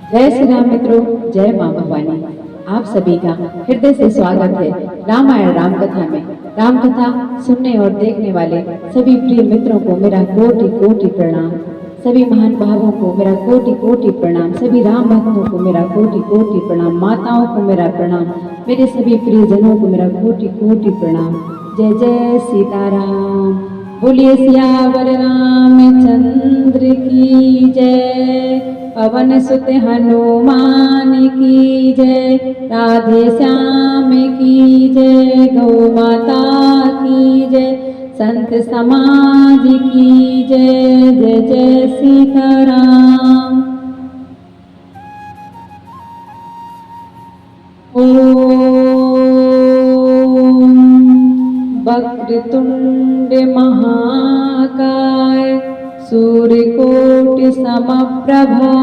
जय श्री राम मित्रों, जय माँ भवानी। आप सभी का हृदय से स्वागत है रामायण राम कथा में। राम कथा सुनने और देखने वाले सभी प्रिय मित्रों को मेरा कोटि कोटि प्रणाम। सभी महान भावों को मेरा कोटि कोटि प्रणाम। सभी राम भक्तों को मेरा कोटि कोटि प्रणाम। माताओं को मेरा प्रणाम। मेरे सभी प्रियजनों को मेरा कोटि कोटि प्रणाम। जय जय सीताराम। बोलिए सियावर रामचंद्र की जय। पवन सुत हनुमान की जय। राधे श्याम की जय। गौ माता की जय। संत समाज की जय। जय जय सीताराम। ओम वक्रतुंड महाकाय सूर्यकोटि समप्रभा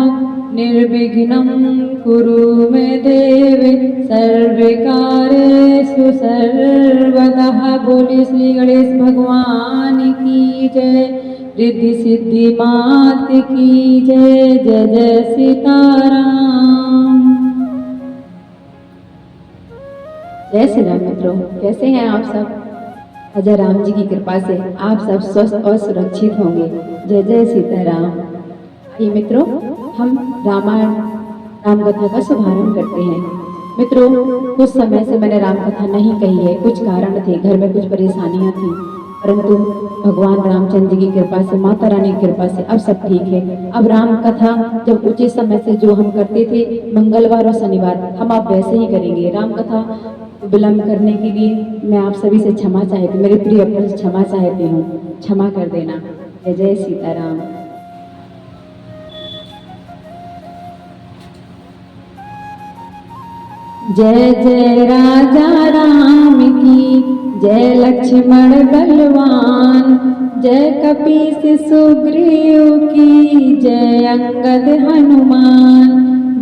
निर्विघ्नं कुरु मे देव सर्वकार्येषु सर्वदा। बोले श्री गणेश भगवान की जय। रिद्धि सिद्धि मात की जय। जय जय सीताराम। जय श्री राम मित्रों, कैसे हैं आप सब? अजय राम जी की कृपा से आप सब स्वस्थ और सुरक्षित होंगे। जय जय सीताराम। आइए मित्रों, हम रामायण राम कथा का शुभारंभ करते हैं। मित्रों, कुछ समय से मैंने राम कथा नहीं कही है। कुछ कारण थे, घर में कुछ परेशानियां थी, परंतु भगवान रामचंद्र जी की कृपा से, माता रानी की कृपा से अब सब ठीक है। अब राम कथा जब उचित समय से जो हम करते थे मंगलवार और शनिवार, हम अब वैसे ही करेंगे। राम कथा विलंब करने के लिए मैं आप सभी से क्षमा चाहती हूँ, मेरे प्रिय भक्त से क्षमा चाहती हूँ, क्षमा कर देना। जय जय सीताराम। जय जय राजा राम की जय। लक्ष्मण बलवान जय। कपीस सुग्रीव की जय। अंगद हनुमान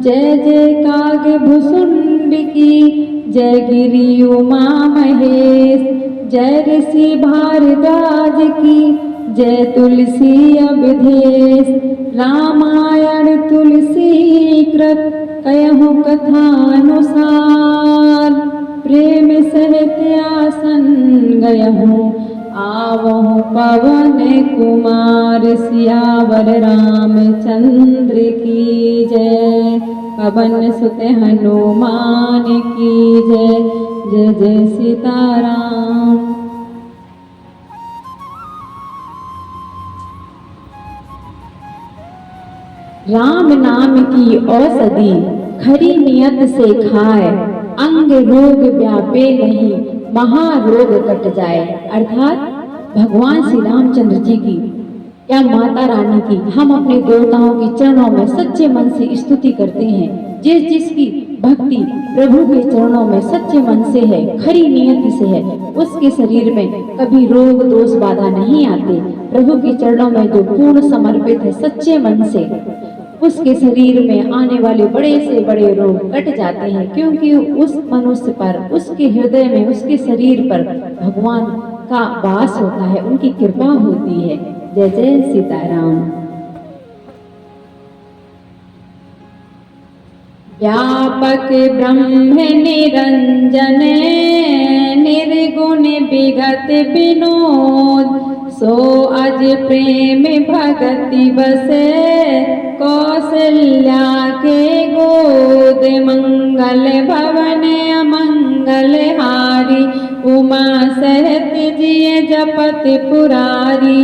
जय। जय काग भुसुंड की जय। गिरि उमा महेश जय। ऋषि भारद्वाज की जय। तुलसी अवधेश रामायण तुलसी कृत कयहु कथानुसार। प्रेम सहित आसन गयहु आवहु पवन कुमार। सियावर रामचंद्र की जय। पवन सुत हनुमान की जय। जय जय सीताराम। राम नाम की औषधि खरी नियत से खाए। अंग रोग व्यापे नहीं महारोग कट जाए। अर्थात भगवान श्री रामचंद्र जी की या माता रानी की हम अपने देवताओं के चरणों में सच्चे मन से स्तुति करते हैं। जिस जिसकी भक्ति प्रभु के चरणों में सच्चे मन से है, खरी नियति से है, उसके शरीर में कभी रोग दोष बाधा नहीं आते। प्रभु के चरणों में जो पूर्ण समर्पित है सच्चे मन से, उसके शरीर में आने वाले बड़े से बड़े रोग कट जाते हैं, क्योंकि उस मनुष्य पर, उसके हृदय में, उसके शरीर पर भगवान का वास होता है, उनकी कृपा होती है। जय जय सीताराम। व्यापक ब्रह्म निरंजन निर्गुण विगत विनोद। सो अज प्रेम भगति बसे कौशल्या के गोद। मंगल भवन अमंगल हारी उमा सहित जिय जपत पुरारी।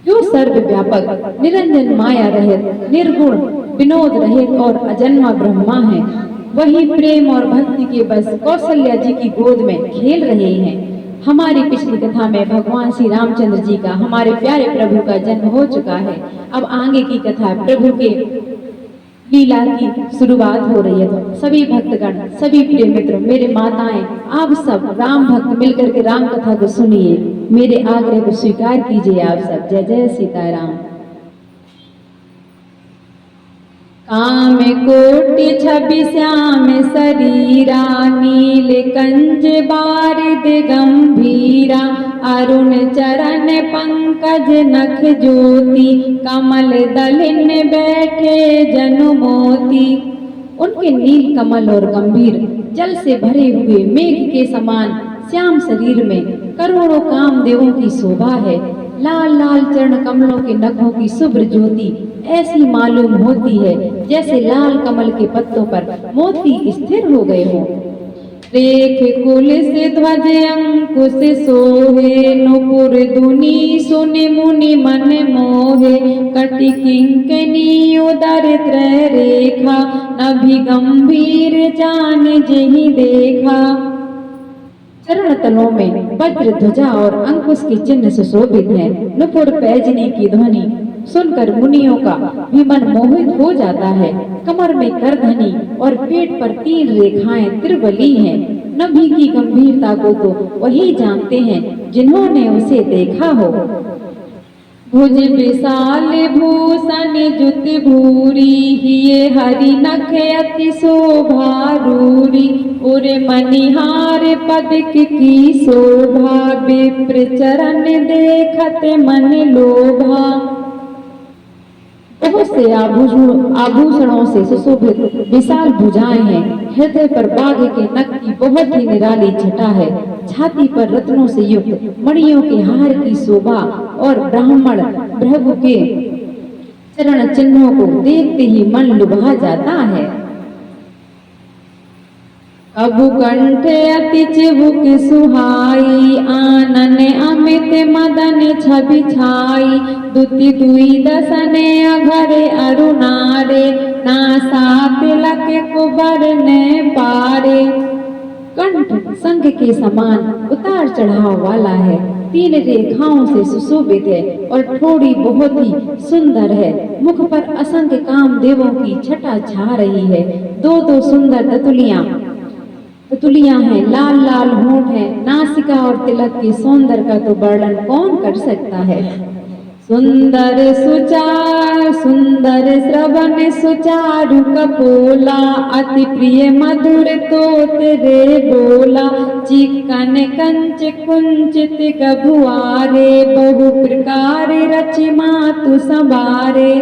जो सर्वव्यापक निरंजन माया रहित निर्गुण विनोद रहित और अजन्मा ब्रह्मा है, वही प्रेम और भक्ति के बस कौशल्या जी की गोद में खेल रहे हैं। हमारी पिछली कथा में भगवान श्री रामचंद्र जी का, हमारे प्यारे प्रभु का जन्म हो चुका है। अब आगे की कथा प्रभु के लीला की शुरुआत हो रही है। तो सभी भक्तगण, सभी प्रिय मित्र, मेरे माताएं, आप सब राम भक्त मिलकर के राम कथा को सुनिए, मेरे आग्रह को स्वीकार कीजिए आप सब। जय जय सीताराम। काम कोटि छवि श्याम शरीरा नील कंज बारिद गंभीरा। अरुण चरण पंकज नख ज्योति, कमल दलिन बैठे जनु मोती। उनके नील कमल और गंभीर जल से भरे हुए मेघ के समान श्याम शरीर में करोड़ों कामदेवों की शोभा है। लाल लाल चरण कमलों के नखों की शुभ्र ज्योति ऐसी मालूम होती है जैसे लाल कमल के पत्तों पर मोती स्थिर हो गए हों। रेख कुल से ध्वज अंकुश सोहे, नुपुर धुनि सुनि मुनि मन मोहे। कटि किंकनी उदर त्रय रेखा, नभि गंभीर जान जेहि देखा। चरण तलों में वज्र ध्वजा और अंकुश के चिन्ह सुशोभित है। नुपुर पैजनी की ध्वनि सुनकर मुनियों का भी मन मोहित हो जाता है। कमर में करधनी और पेट पर 3 रेखाएं त्रिबली हैं। नभि की गंभीरता को तो वही जानते हैं जिन्होंने उसे देखा हो। भुज विशाल भूषण जुत भूरी, हिये हरि नख अति शोभा रूरी। उर मनिहार पदक की शोभा, विप्र चरण देखत मन लोभा। बहुत से आभूषणों से सुशोभित विशाल भुजाएं हैं। हृदय पर बाघ के नख की बहुत ही निराली छटा है। छाती पर रत्नों से युक्त मणियों के हार की शोभा और ब्राह्मण भृगु के चरण चिन्हों को देखते ही मन लुभा जाता है। अबु कंठ अति चिबुक सुहाई, आनन अमित मदन छवि छाई। दुति दुई दसने अघरे अरुणारे, नासा तिलक कुबर ने पारे। कंठ शंख के समान उतार चढ़ाव वाला है, 3 रेखाओं से सुशोभित है और ठोड़ी बहुत ही सुंदर है। मुख पर असंख्य कामदेवों की छटा छा रही है। 2 सुंदर तुलियां हैं, लाल लाल होंठ है। नासिका और तिलक के सौंदर्य का तो वर्णन कौन कर सकता है। सुंदर श्रवण सुचारु कपोला, अति प्रिय मधुर तोत रे बोला। चिकन कंच कुंचित गभुआरे, बहु प्रकार रचि मातु संभारे।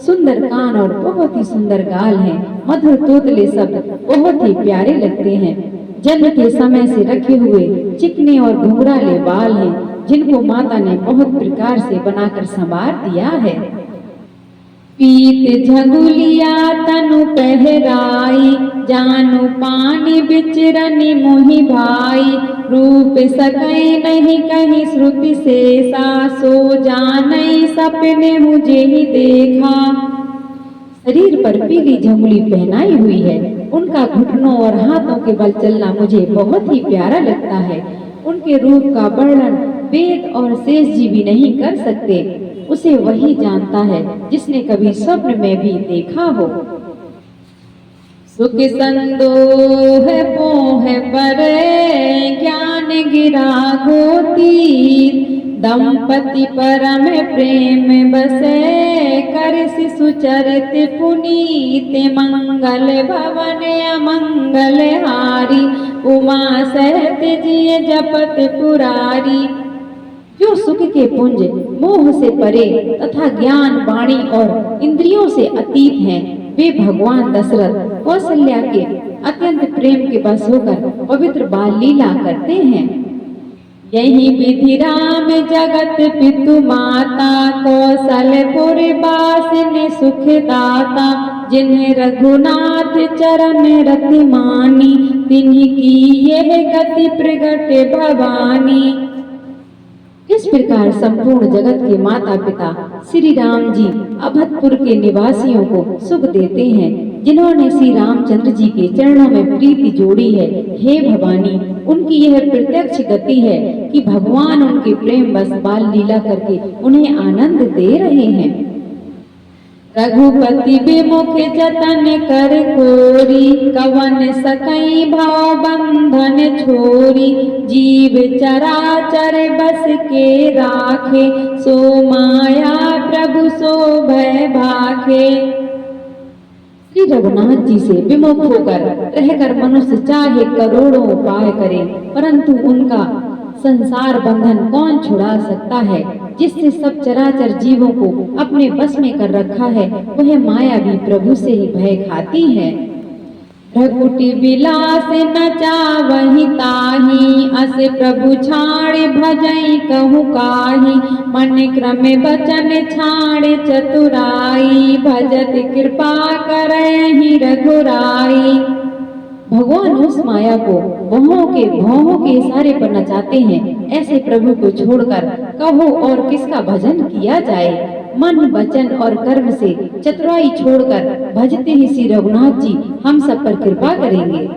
सुंदर कान और बहुत ही सुंदर गाल हैं। मधुर तोतले शब्द बहुत ही प्यारे लगते हैं। जन्म के समय से रखे हुए चिकने और घुंघराले बाल हैं, जिनको माता ने बहुत प्रकार से बनाकर संवार दिया है। पीत झगुलिया तनु पहराई, जानू पानी बिचरनी मोहि भाई। रूप सकई नहीं कहीं श्रुति शेषा, सो जानई सपने मुझे ही देखा। शरीर पर पीली झंगुली पहनाई हुई है। उनका घुटनों और हाथों के बल चलना मुझे बहुत ही प्यारा लगता है। उनके रूप का वर्णन वेद और शेष जी भी नहीं कर सकते। उसे वही जानता है जिसने कभी स्वप्न में भी देखा हो। सुख संदोह पोह परे, ज्ञान गिरा गोती। दंपति परम प्रेम बसे, कर सुचरित पुनीत। मंगल भवन अमंगल हारी, उमा सहित जिय जपत पुरारी। जो सुख के पुंज मोह से परे तथा ज्ञान वाणी और इंद्रियों से अतीत हैं, वे भगवान दशरथ कौशल्या के अत्यंत प्रेम के बस होकर पवित्र बाल लीला करते हैं। यही विधि राम जगत पितु माता, कौशलपुर बासिन सुखदाता। जिन्हें रघुनाथ चरण रति मानी, तिन्हीं की यह गति प्रगट भवानी। इस प्रकार संपूर्ण जगत के माता पिता श्री राम जी अभदपुर के निवासियों को सुख देते हैं, जिन्होंने श्री रामचंद्र जी के चरणों में प्रीति जोड़ी है। हे भवानी, उनकी यह प्रत्यक्ष गति है कि भगवान उनके प्रेम बस बाल लीला करके उन्हें आनंद दे रहे हैं। रघुपति विमुख जतन कर कोरी, कवन सकई भाव बंधन छोरी। जीव चराचर बस के राखे, सो माया प्रभु सो भय भाखे। श्री रघुनाथ जी से विमुख होकर रहकर मनुष्य चाहे करोड़ों उपाय करे, परंतु उनका संसार बंधन कौन छुड़ा सकता है? जिससे सब चराचर जीवों को अपने बस में कर रखा है, वह माया भी प्रभु से ही भय खाती है। रघुकुटी बिलास नचा वही ताही, अस प्रभु छाड़े भजई कहु काही। मन क्रम बचन छाड़े चतुराई, भजत कृपा करहि रघुराई। भगवान उस माया को भौहों के इशारे पर नचाते हैं। ऐसे प्रभु को छोड़कर कहो और किसका भजन किया जाए। मन वचन और कर्म से चतुराई छोड़कर भजते ही श्री रघुनाथ जी हम सब पर कृपा करेंगे।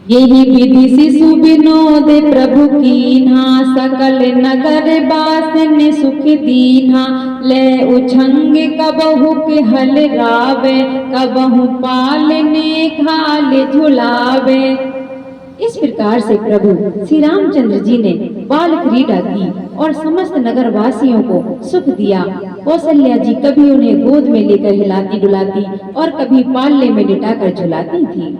यही विधि शिशु विनोद प्रभु कीन्हा, सकल नगर बासन सुख दीन्हा। ले उछंग कबहु के हल रावे, कबहु पालने खाल झुलावे। इस प्रकार से प्रभु श्री रामचंद्र जी ने बाल क्रीड़ा की और समस्त नगर वासियों को सुख दिया। कौशल्या जी कभी उन्हें गोद में लेकर हिलाती डुलाती और कभी पालने में लिटाकर झुलाती थी।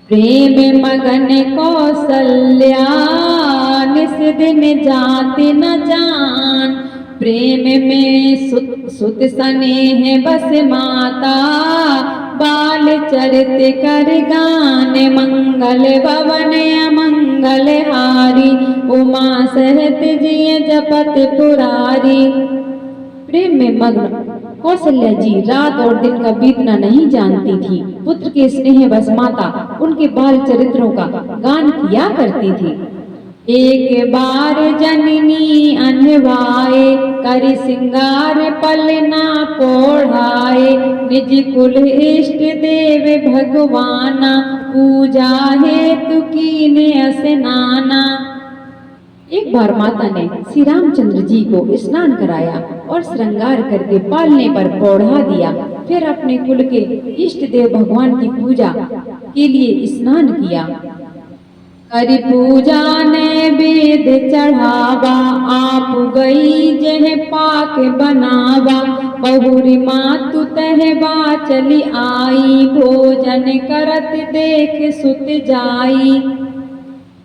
प्रेम मगन कौशल्या निस दिन जाति न जान, प्रेम में सुत स्नेह बस माता। बाल चरित कर गान, मंगल भवन अमंगल हारी। उमा सहत जिय जपत पुरारी। प्रेम में मग्न कौशल्या जी रात और दिन का बीतना नहीं जानती थी। पुत्र के स्नेह बस माता उनके बाल चरित्रों का गान किया करती थी। एक बार जननी अनवाए, कर सिंगार पलना पोढ़ाए। निज कुल इष्ट देव भगवाना, पूजा हेतु कीने स्नाना। एक बार माता ने श्री रामचंद्र जी को स्नान कराया और श्रृंगार करके पालने पर पौढ़ा दिया। फिर अपने कुल के इष्ट देव भगवान की पूजा के लिए स्नान किया। कर पूजा ने वेद चढ़ावा, आप गई जह पाक बनावा। बहुरी मातु तहबा चली आई, भोजन करत देख सुत जाई।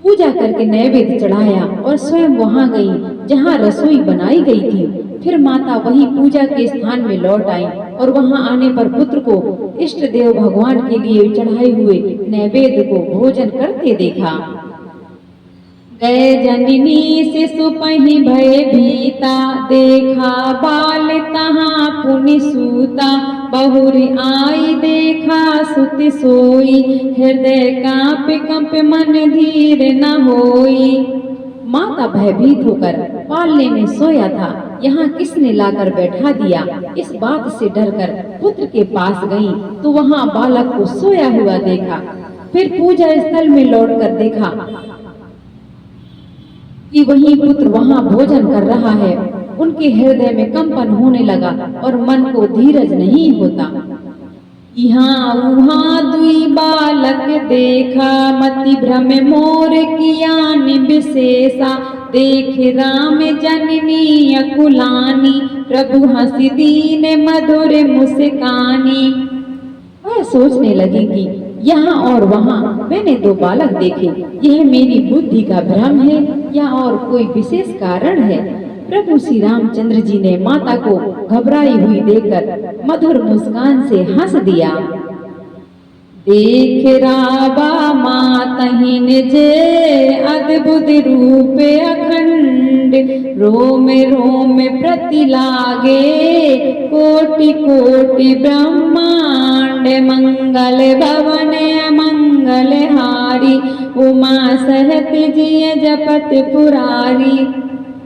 पूजा करके नैवेद्य चढ़ाया और स्वयं वहां गई जहां रसोई बनाई गई थी। फिर माता वही पूजा के स्थान में लौट आई और वहां आने पर पुत्र को इष्ट देव भगवान के लिए चढ़ाए हुए नैवेद्य को भोजन करते देखा। गए जननी शिशु पहि भय भीता, देखा बाल तहाँ पुनि सूता। बहुरी आई देखा सुत सोई, हृदय कांप कंप मन धीर न होई। माता भयभीत होकर पालने में सोया था, यहाँ किसने लाकर बैठा दिया। इस बात से डरकर पुत्र के पास गई तो वहाँ बालक को सोया हुआ देखा। फिर पूजा स्थल में लौटकर देखा कि वही पुत्र वहां भोजन कर रहा है। उनके हृदय में कंपन होने लगा और मन को धीरज नहीं होता। यहाँ वहाँ दुई बालक देखा, मति भ्रम मोर किया विशेषा। देख राम जननी अकुलानी, प्रभु हंसी दीन मधुर मुस्कानी। वह सोचने लगी कि यहाँ और वहाँ मैंने दो बालक देखे, यह मेरी बुद्धि का भ्रम है या और कोई विशेष कारण है। प्रभु श्री रामचंद्र जी ने माता को घबराई हुई देखकर मधुर मुस्कान से हंस दिया। देख रावा मातहिन जे अद्भुत रूप अखंड, रोम रोम प्रति लागे कोटि कोटि ब्रह्मांड। मंगल भवन अमंगल हारी, उमा सहत जिय जपत पुरारी।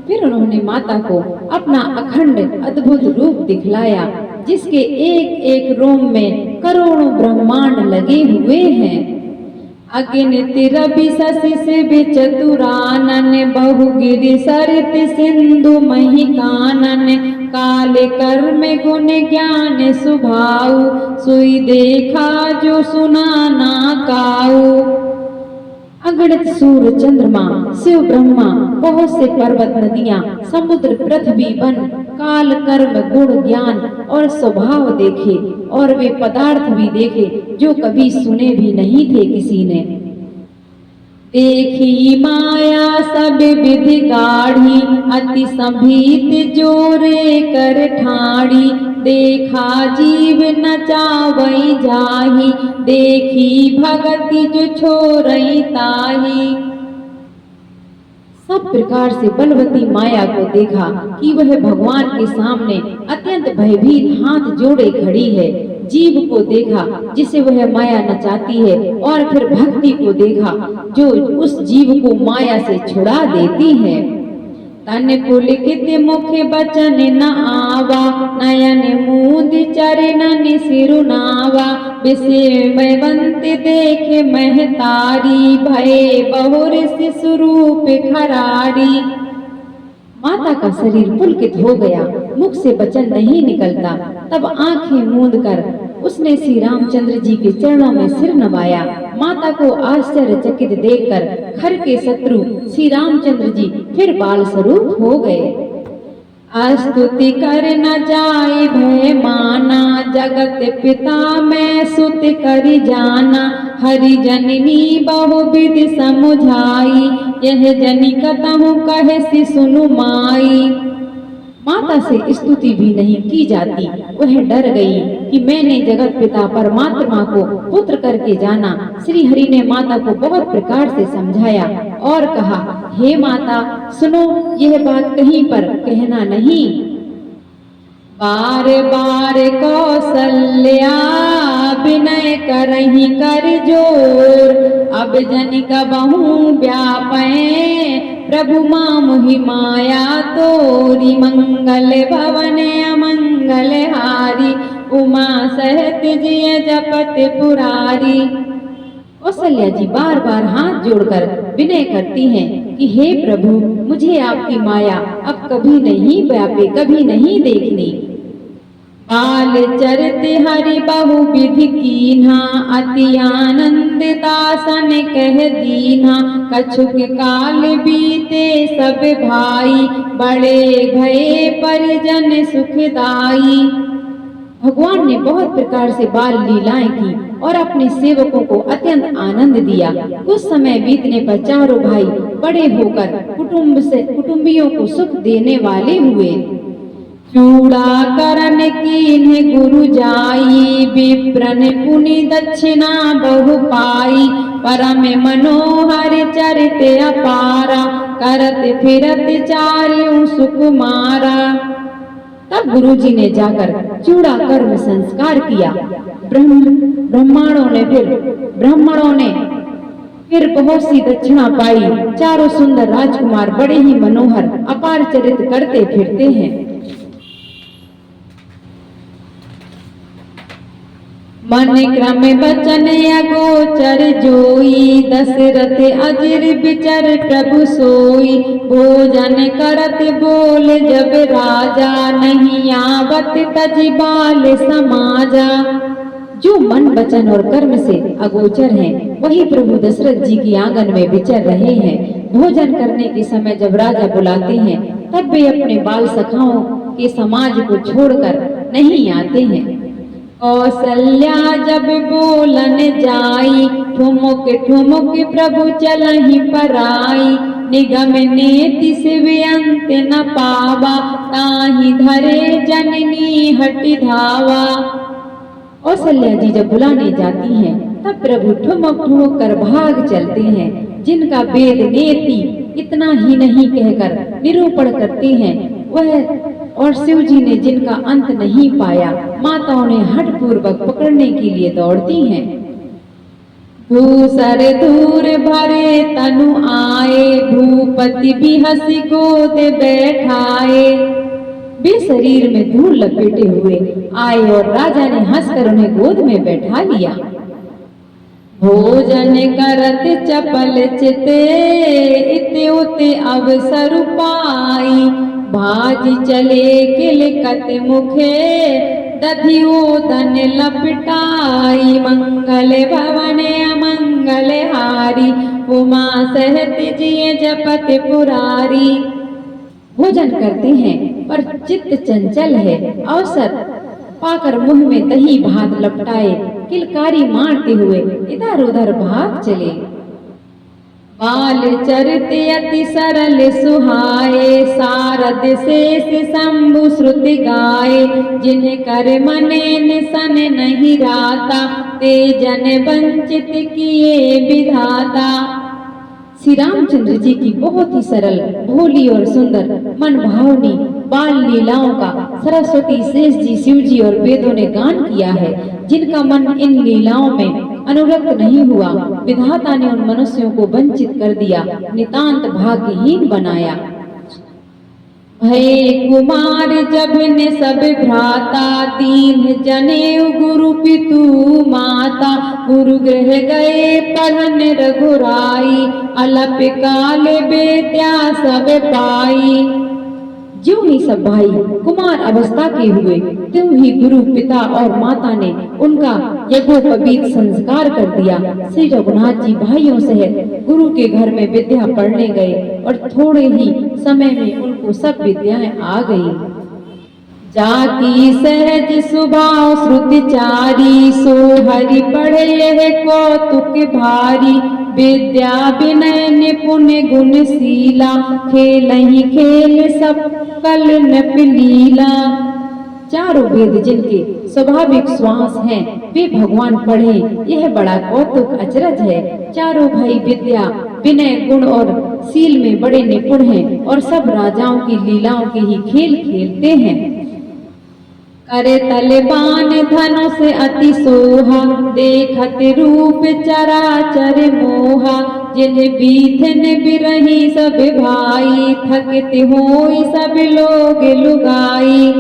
फिर उन्होंने माता को अपना अखंड अद्भुत रूप दिखलाया, जिसके एक एक रोम में करोड़ों ब्रह्मांड लगे हुए हैं। अगिनित रवि शशि से चतुरानन, बहुगिरि सरित सिंधु मही कानन। काल कर्म गुण ज्ञान सुभाऊ, सुई देखा जो सुना ना काऊ। अगणित सूर्य चंद्रमा शिव ब्रह्मा, बहुत से पर्वत नदियां, समुद्र पृथ्वी वन, काल कर्म गुण ज्ञान और स्वभाव देखे और वे पदार्थ भी देखे जो कभी सुने भी नहीं थे किसी ने। देखी माया सब विधि गाढ़ी, अति संभीत जोरे कर ठाड़ी। देखा जीव न चावई जाही, देखी भगति जो छोरई ताही। सब प्रकार से बलवती माया को देखा कि वह भगवान के सामने अत्यंत भयभीत हाथ जोड़े खड़ी है। जीव को देखा जिसे वह माया नचाती है, और फिर भक्ति को देखा जो उस जीव को माया से छुड़ा देती है। तन पुलकित मुख बचन न आवा, नयन मूंद चरणन सिरुनावा। विषयवंत देख महतारी, भय बहुर शिशुरूप खरारी। माता का शरीर पुलकित हो गया, मुख से वचन नहीं निकलता। तब आंखें मूंद कर उसने श्री रामचंद्र जी के चरणों में सिर नवाया। माता को आश्चर्यचकित देखकर खर के शत्रु श्री रामचंद्र जी फिर बाल स्वरूप हो गए। स्तुति कर न जाए भय माना, जगत पिता मैं सुत कर जाना। हरि जननी बहुविधि समुझाई, यह जनि कतहु कहे सि सुनु माई। माता से स्तुति भी नहीं की जाती। वह डर गई कि मैंने जगत पिता परमात्मा को पुत्र करके जाना। श्री हरि ने माता को बहुत प्रकार से समझाया और कहा, हे माता सुनो, यह बात कहीं पर कहना नहीं। बार बार कौशल्या विनय करहि कर जोर, अब जन कबहु व्यापै प्रभु मामुहि माया तोरी। मंगल भवन अमंगल हारी, उमा सहित जिय जपत पुरारी। कौशल्या जी बार बार हाथ जोड़कर विनय करती हैं कि हे प्रभु, मुझे आपकी माया अब कभी नहीं व्यापे, कभी नहीं देखनी। बाल चरते हरि बहु विधि कीन्हा, अति आनंद दासन कह दीन्हा। कछुक काल बीते सब भाई, बड़े भये परिजन सुखदाई। भगवान ने बहुत प्रकार से बाल लीलाएं की और अपने सेवकों को अत्यंत आनंद दिया। कुछ समय बीतने पर चारों भाई बड़े होकर कुटुंबियों को सुख देने वाले हुए। चूड़ा करन कीन्ह गुरु जाई, विप्रन पुनि दक्षिणा बहु पाई। परम मनोहर चरित अपारा, करत फिरत चारियों सुकुमारा। तब गुरुजी ने जाकर चूड़ा कर्म संस्कार किया। ब्राह्मणों ने फिर बहुत सी दक्षिणा पाई। चारों सुंदर राजकुमार बड़े ही मनोहर अपार चरित करते फिरते हैं। मन क्रम बचन अगोचर जोई, दशरथ अजिर विचर प्रभु सोई। भोजन करत बोल जब राजा, नहीं आवत तजि बाल समाजा। जो मन वचन और कर्म से अगोचर हैं, वही प्रभु दशरथ जी की आंगन में विचर रहे हैं। भोजन करने के समय जब राजा बुलाते हैं, तब वे अपने बाल सखाओं के समाज को छोड़कर नहीं आते हैं। कौशल्या जब बोलन जाई, ठुमुक ठुमुक प्रभु चलहि पराई। निगम नेति सिव अंत न पावा, ताहि धरे जननी हटि धावा। कौशल्या जी जब बुलाने जाती हैं, तब प्रभु ठुमक ठुमक कर भाग चलते हैं। जिनका वेद नेति इतना ही नहीं कहकर निरूपण करते हैं, वह और शिव जी ने जिनका अंत नहीं पाया, माताओं ने हठ पूर्वक पकड़ने के लिए दौड़ती हैं। भूसर दूर भरे तनु आए, भूपति भी हंसी गोद बैठाए। वे शरीर में धूल लपेटे हुए आए और राजा ने हंसकर उन्हें गोद में बैठा लिया। भोजन करत चपल चिते, इते उते अवसर पाई। भाजी चले किलकत मुखे, दधियोदन लपटाई। मंगल भवन अमंगल हारी, उमा सहित जिय जपत पुरारी। भोजन करते हैं पर चित्त चंचल है। अवसर पाकर मुंह में दही भात लपटाए किलकारी मारते हुए इधर उधर भाग चले। बाल चरित अति सरल सुहाए, सारद शेष शंभु श्रुति गाए, जिन्हें कर मने निसन नहीं राता, ते जन वंचित किए विधाता। श्री रामचंद्र जी की बहुत ही सरल, भोली और सुंदर, मन भावनी बाल लीलाओं का सरस्वती शेष जी, शिव जी और वेदों ने गान किया है। जिनका मन इन लीलाओं में अनुरक्त नहीं हुआ, विधाता ने उन मनुष्यों को वंचित कर दिया, नितांत भाग्यहीन बनाया। भय कुमार जब ने सब भ्राता, दीन जनेऊ गुरु पितु माता, गुरु गृह गए पढ़न रघुराई, अलप काल बेत्या सब पाई। ज्यों ही सब भाई कुमार अवस्था के हुए, त्यों ही गुरु पिता और माता ने उनका यज्ञोपवीत संस्कार कर दिया। श्री रघुनाथ जी भाइयों सहित गुरु के घर में विद्या पढ़ने गए और थोड़े ही समय में उनको सब विद्याएं आ गई। जाकी सहज स्वभाव श्रुति चारी, सो हरि पढ़े यह कौतुक भारी, विद्या विनय निपुण गुणशीला, खेल ही खेल सब कल नप लीला। चारों वेद जिनके स्वाभाविक श्वास हैं, वे भगवान पढ़े, यह बड़ा कौतुक अचरज है। चारों भाई विद्या विनय गुण और शील में बड़े निपुण हैं और सब राजाओं की लीलाओं के ही खेल खेलते हैं। करे तलबान धनुष अति सोहा, देखत रूप चराचर मोहा, जिन बीथन बिरही सब भाई, थकित होई सब लोग लुगाई।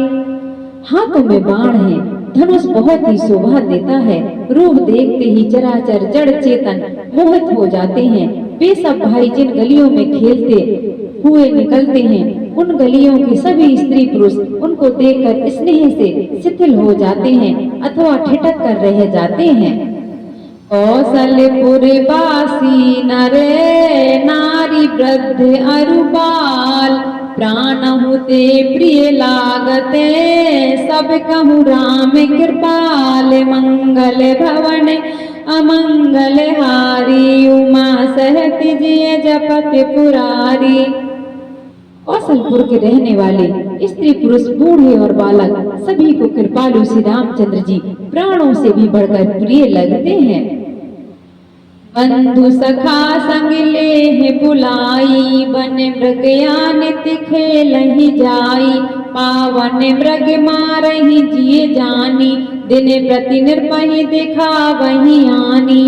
हाथों में बाण है, धनुष बहुत ही शोभा देता है, रूप देखते ही चराचर जड़ चेतन मोहित हो जाते हैं। वे सब भाई जिन गलियों में खेलते हुए निकलते हैं, उन गलियों के सभी स्त्री पुरुष उनको देखकर स्नेह से शिथिल हो जाते हैं अथवा ठिठक कर रह जाते हैं। कौशलपुर वासी नरे नारी वृद्ध अरु बाल, प्राणहु ते प्रिय लागते, सब कहूँ राम कृपाल, मंगल भवन अमंगल हारी, उमा सहत जिय जपत पुरारी। कौशलपुर के रहने वाले स्त्री पुरुष बूढ़े और बालक सभी को कृपालु श्री रामचंद्र जी प्राणों से भी बढ़कर प्रिय लगते हैं। बंधु सखा संग लेह बुलाई, वन मृग नित खेलहि जाई, पावन मृग मारहि जिय जानी, दिन प्रति निर्महि दिखावहि आनी।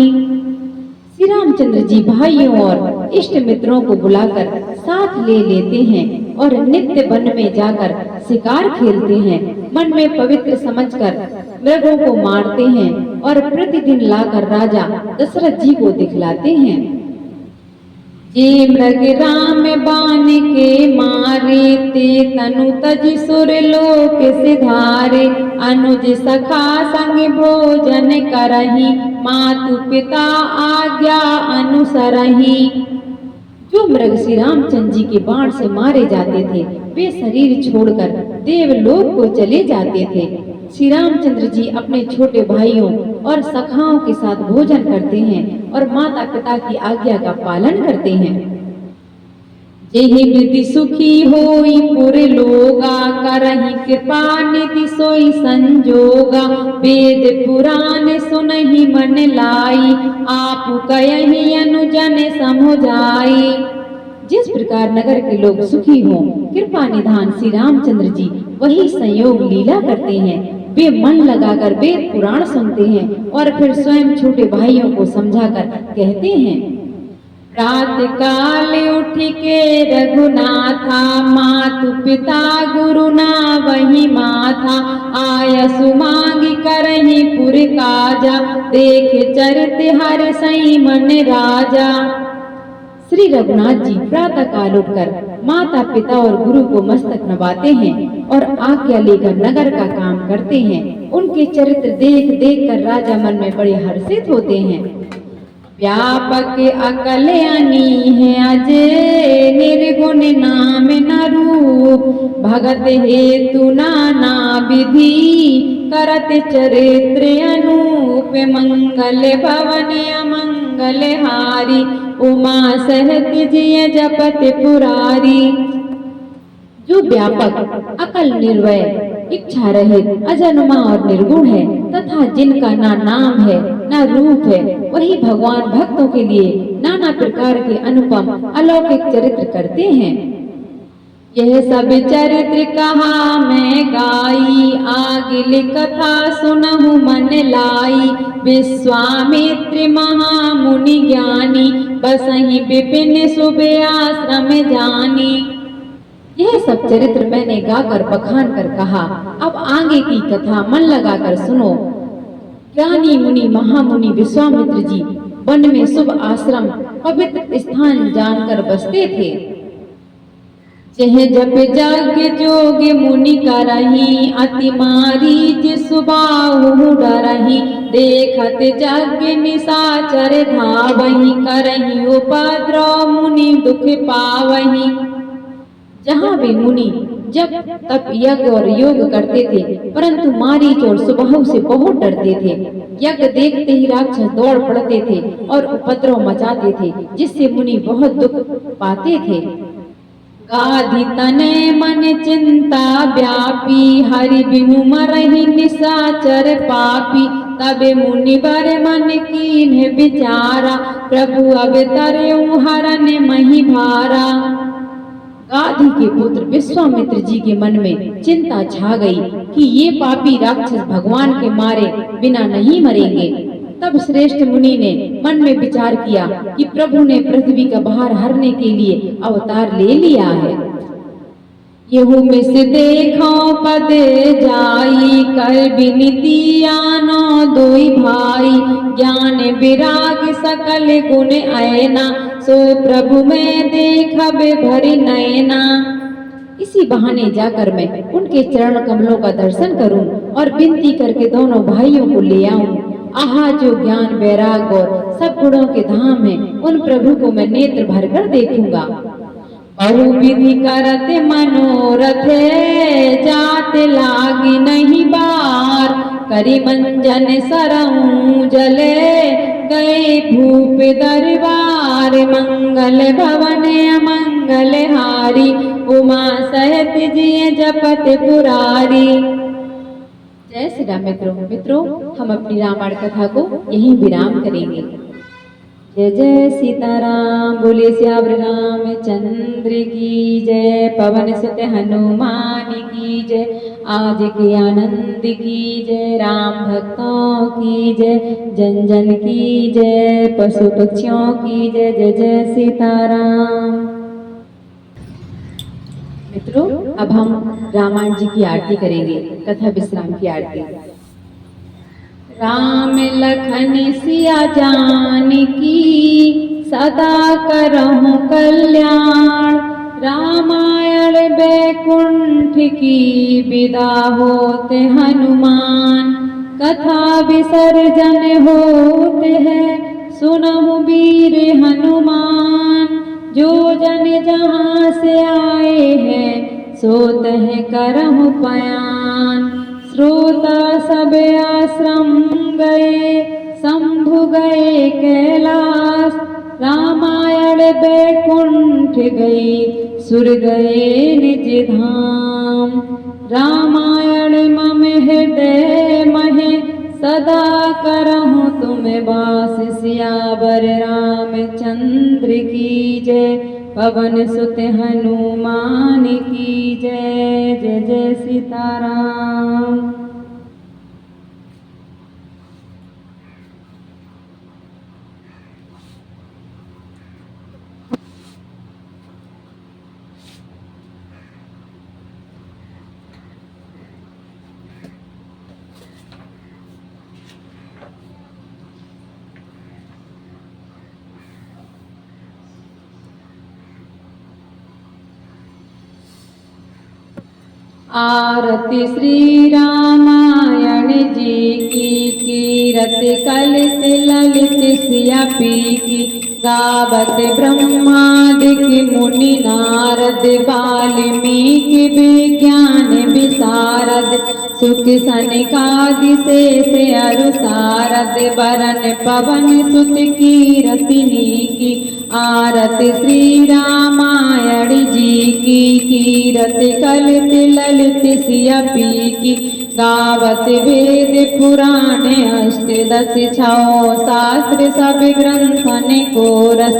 श्री रामचंद्र जी भाइयों और इष्ट मित्रों को बुलाकर साथ ले लेते हैं और नित्य वन में जाकर शिकार खेलते हैं। मन में पवित्र समझकर मृगों को मारते हैं और प्रतिदिन लाकर राजा दशरथ जी को दिखलाते हैं। जे मृग राम बाण के मारे, ते तनु तज सुर लोक सिधारे, अनुज सखा संग भोजन करही, मातु पिता आज्ञा अनुसरही। जो मृग श्री रामचंद्र जी के बाण से मारे जाते थे, वे शरीर छोड़कर देवलोक को चले जाते थे। श्री रामचंद्र जी अपने छोटे भाइयों और सखाओं के साथ भोजन करते हैं और माता पिता की आज्ञा का पालन करते हैं। जेहि विधि सुखी होई पुर लोगा, करहि कृपा निति सोई संजोगा, वेद पुराण सुनहि मन लाई, आप कयहि अनुजन समुझाई। जिस प्रकार नगर के लोग सुखी हों, कृपा निधान श्री रामचंद्र जी वही संयोग लीला करते हैं। वे मन लगाकर वेद पुराण सुनते हैं और फिर स्वयं छोटे भाइयों को समझाकर कहते हैं। प्रातः काल उठ के रघुनाथा, मातु पिता गुरु ना वही माथा, आय सुमांगी करहि पुर काजा, देख चरित हर सई मन राजा। श्री रघुनाथ जी प्रातः काल उठकर माता पिता और गुरु को मस्तक नवाते हैं और आज्ञा लेकर नगर का काम करते हैं। उनके चरित्र देख देख कर राजा मन में बड़े हर्षित होते हैं। व्यापक अकल अनी है अजय, निर्गुण नाम न रूप, भगत हेतु नाना विधि, करत चरित्र अनूप, मंगल भवन अमंगल हारी, उमा सहत जिय जपत पुरारी। जो व्यापक, अकल निर्वय, इच्छा रहित, अजन्मा और निर्गुण है तथा जिनका ना नाम है ना रूप है, वही भगवान भक्तों के लिए नाना प्रकार के अनुपम अलौकिक चरित्र करते हैं। यह सब चरित्र कहा मैं गाई, आगिल कथा सुनहु मन लाई। विश्वामित्र महामुनि ज्ञानी, बसहि विपिन सुबे आश्रम जानी। यह सब चरित्र मैंने गाकर बखान कर कहा, अब आगे की कथा मन लगाकर सुनो। ज्ञानी मुनि महामुनि विश्वामित्र जी वन में शुभ आश्रम पवित्र स्थान जानकर बसते थे। जह जप जग जोग मुनि करही, अति मारीच सुबाहु डरही। देखत जग निशाचर धावही, करही उपद्रव मुनि दुख पावही। जहाँ भी मुनि जब तप यज्ञ और योग करते थे, परंतु मारीच और सुबाहु से बहुत डरते थे। यज्ञ देखते ही राक्षस दौड़ पड़ते थे और उपद्रव मचाते थे, जिससे मुनि बहुत दुख पाते थे। गाधि तने मन चिंता व्यापी, हरि बिनु मरहि निशाचर पापी। तबे मुनि बर मन कीन्ह विचारा, प्रभु अब तरयु हरन मही भारा। गाधि के पुत्र विश्वामित्र जी के मन में चिंता छा गई कि ये पापी राक्षस भगवान के मारे बिना नहीं मरेंगे। तब श्रेष्ठ मुनि ने मन में विचार किया कि प्रभु ने पृथ्वी का भार हरने के लिए अवतार ले लिया है। यहू में से देखो पद जाई, कर विनीति आनो दोई भाई। ज्ञान विराग सकल गुण ऐना, सो प्रभु में देखबे भरी नैना। इसी बहाने जाकर मैं उनके चरण कमलों का दर्शन करूं और विनती करके दोनों भाइयों को ले आऊं। आहा, जो ज्ञान वैराग और सब गुणों के धाम है, उन प्रभु को मैं नेत्र भरकर देखूंगा। बहु विधि करत मनोरथ, जात लागी नहीं बार। करी मंजन सरऊं जले, गए भूप दरबार। मंगल भवन अमंगल हारी, उमा सहत जिय जपत पुरारी। जय श्री राम। मित्रों, हम अपनी रामायण कथा को यहीं विराम करेंगे। जय जय सीताराम। बोले श्यावर रामचंद्र की जय। पवन सुत हनुमान की जय। आज के आनंद की जय। राम भक्तों की जय। जन जन की जय। पशु पक्षियों की जय। जय जय सीताराम। मित्रों, अब हम रामायण जी की आरती करेंगे, कथा विश्राम की आरती। राम लखन सिया जानकी, सदा करहु कल्याण। रामायण बैकुंठ की, विदा होते हनुमान। कथा विसर्जन होते हैं, सुनहु वीर हनुमान। जो जन जहाँ से आए हैं, सोत है करहु पयान। श्रोता सब आश्रम गए, शंभु गए कैलाश। रामायण बैकुंठ गई, सुर गए निज धाम। रामायण मम हृदय महे, सदा करहु तुम वास। सियावर रामचंद्र की जय। पवन सुत हनुमान की जय। जय जय सीताराम। आरती श्री रामायण जी की, कीरत कलित ललित सिया पी की। गावत ब्रह्मादिक मुनि नारद, वाल्मीकि विज्ञान विशारद। सुख सनकादि शेष अरु सारद, वरन पवन सुत कीरति नीकी। आरती श्री रामायण जी की कीरत कलित ललित सिया पी की गावत वेद पुराण अष्टदश छौ शास्त्र सब ग्रंथन को रस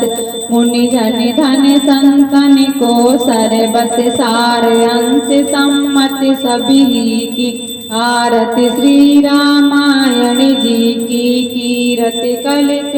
मुनि जन धन संतन को सर्वस सार अंश सम्मत सभी की आरती श्री रामायण जी की कीरत कलित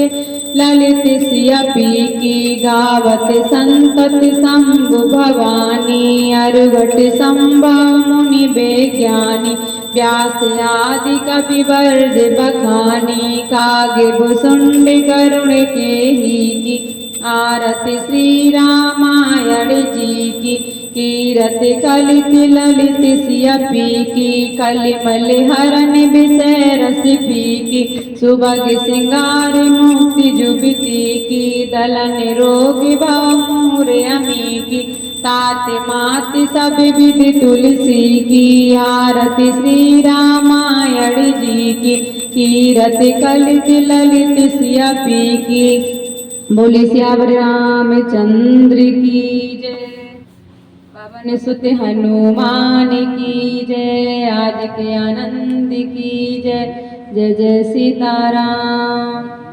ललित सिया पी की गावत संतत शंभु भवानी अरगट संभव मुनि विज्ञानी व्यास आदि कवि वर्ज बखानी कागे भुसुंड करुण के ही की आरती श्री रामायण जी की कीरत कलित ललित सिया पी की कलिमल हरण विषय रस पी की सुभग सिंगार मुक्ति जुबिती की दलन रोग भवमूर अमी की तात मात सब विधि तुलसी की आरती श्री रामायण जी की कीरत कलित ललित सिया पी की बोले सियावर रामचंद्र की जय। पवन सुत हनुमान की जय। आज के आनंद की जय। जय जय सीताराम।